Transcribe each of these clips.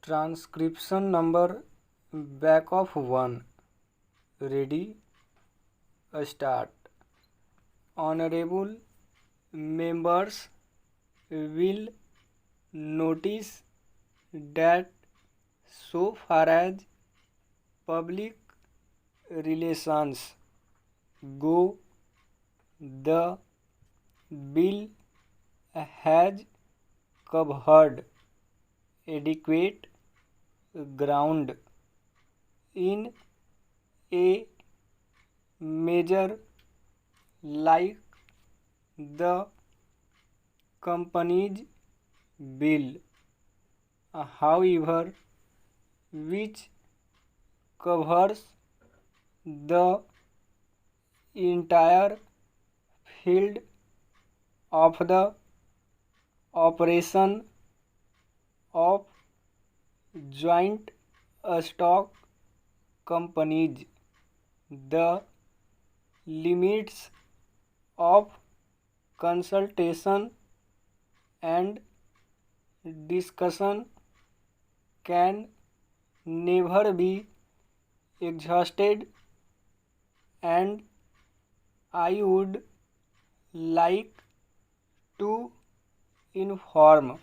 Transcription number back of 1. Ready? Start. Honorable members will notice that so far as public relations go, the bill has covered adequate ground in a measure like the company's bill, however, which covers the entire field of the operation of joint stock companies. The limits of consultation and discussion can never be exhausted, and I would like to inform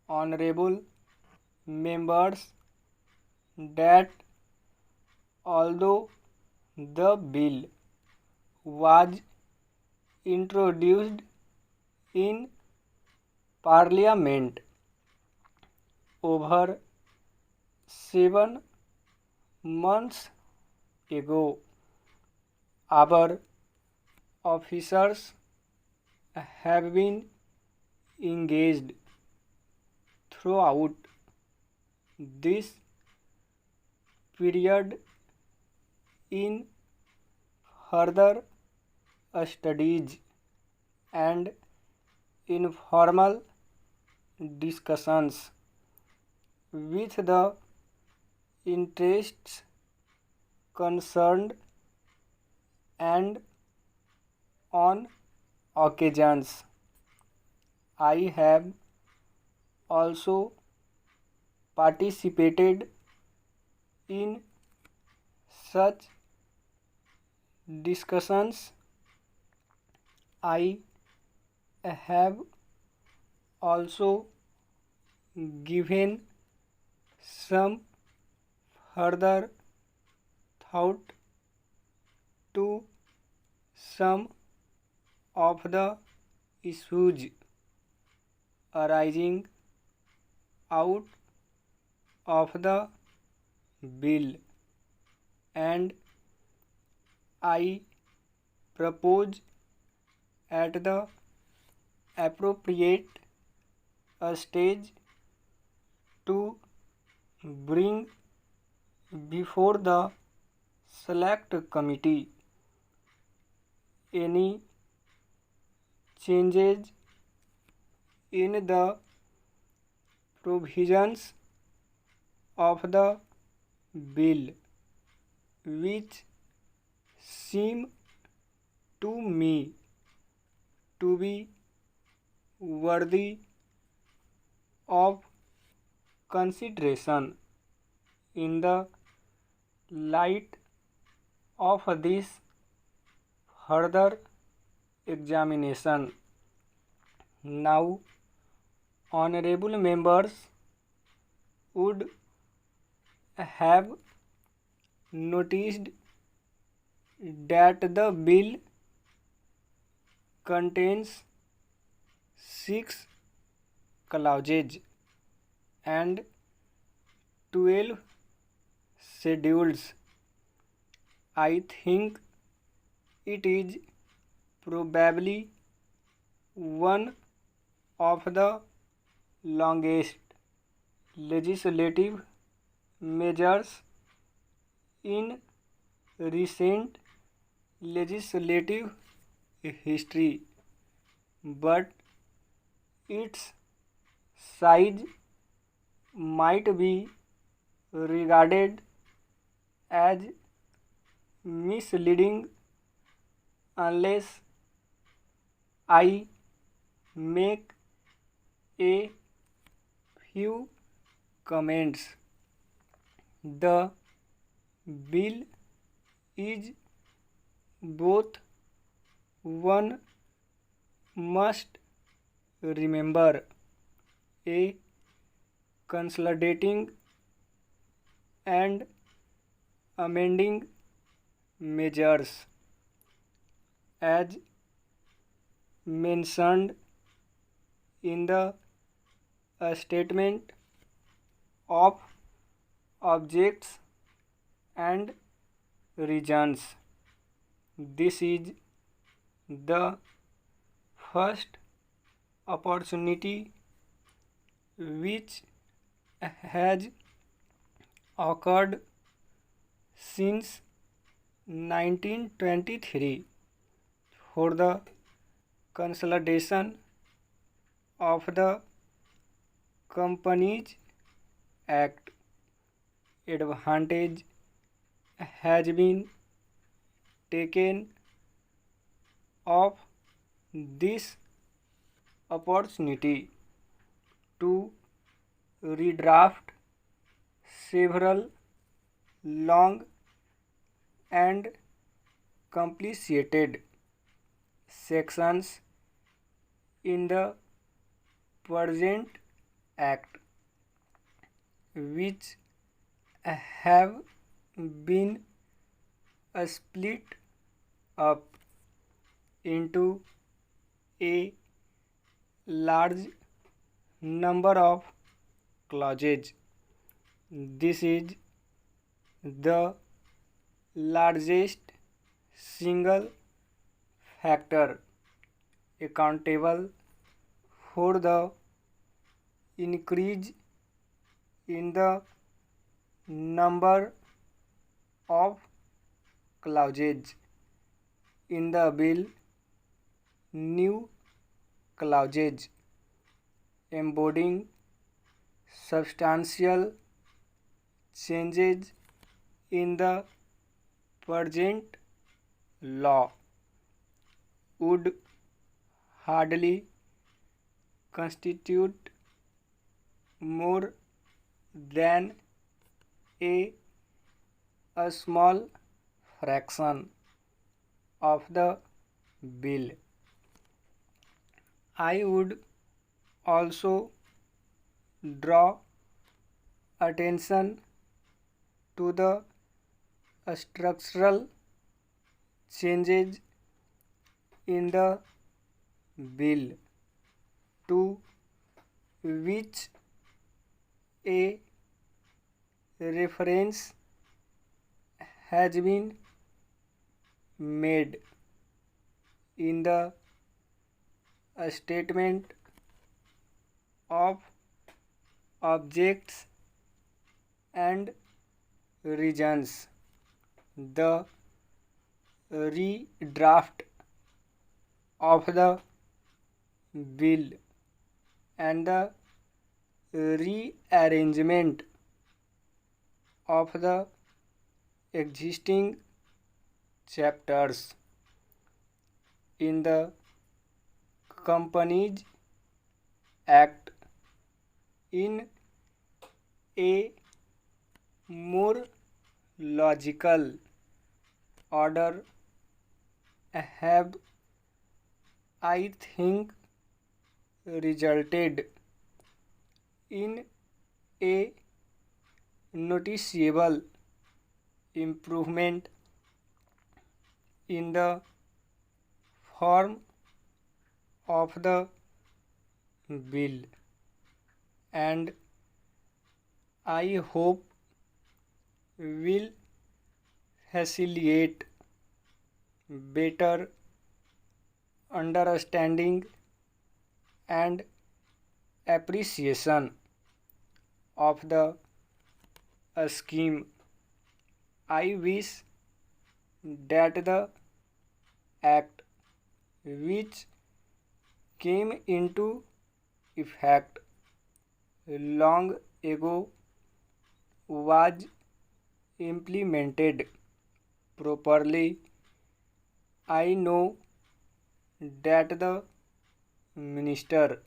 honorable members that although the bill was introduced in Parliament over 7 months ago, our officers have been engaged throughout this period in further studies and informal discussions with the interests concerned, and on occasions I have also participated in such discussions. I have also given some further thought to some of the issues arising out of the bill, and I propose at the appropriate stage to bring before the select committee any changes in the provisions of the bill which seem to me to be worthy of consideration in the light of this further examination. Now, honorable members would have noticed that the bill contains 6 clauses and 12 schedules. I think it is probably one of the longest legislative measures in recent legislative history, but its size might be regarded as misleading unless I make a few comments. The bill is both one must remember a consolidating and amending measures as mentioned in the statement of objects and reasons. This is the first opportunity which has occurred since 1923 for the consolidation of the Companies Act. Advantage has been taken of this opportunity to redraft several long and complicated sections in the present Act, which have been split up into a large number of clauses. This is the largest single factor accountable for the increase in the number of clauses in the bill. New clauses embodying substantial changes in the present law would hardly constitute more than a, a small fraction of the bill. I would also draw attention to the structural changes in the bill to which a reference has been made in the statement of objects and reasons. The redraft of the bill and the rearrangement of the existing chapters in the Companies Act in a more logical order have, I think, resulted in a noticeable improvement in the form of the bill, and I hope will facilitate better understanding and appreciation of the scheme. I wish that the Act, which came into effect long ago, was implemented properly. I know that the minister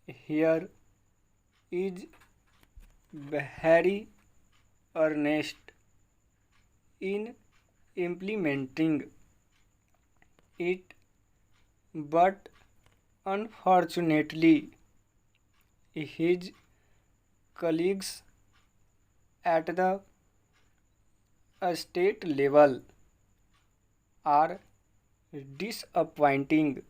here is very earnest in implementing it, but unfortunately, his colleagues at the state level are disappointing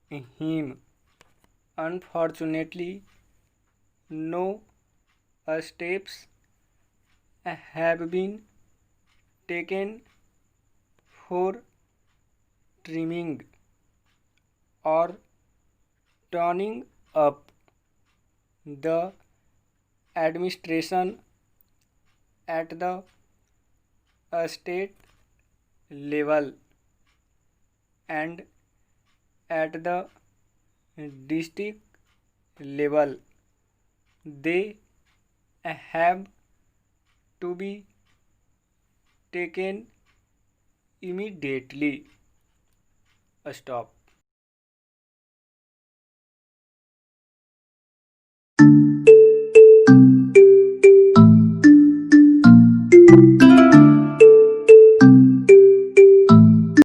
him. Unfortunately, no steps have been taken for trimming or turning up the administration at the state level and at the district level. They have to be taken immediately. Stop.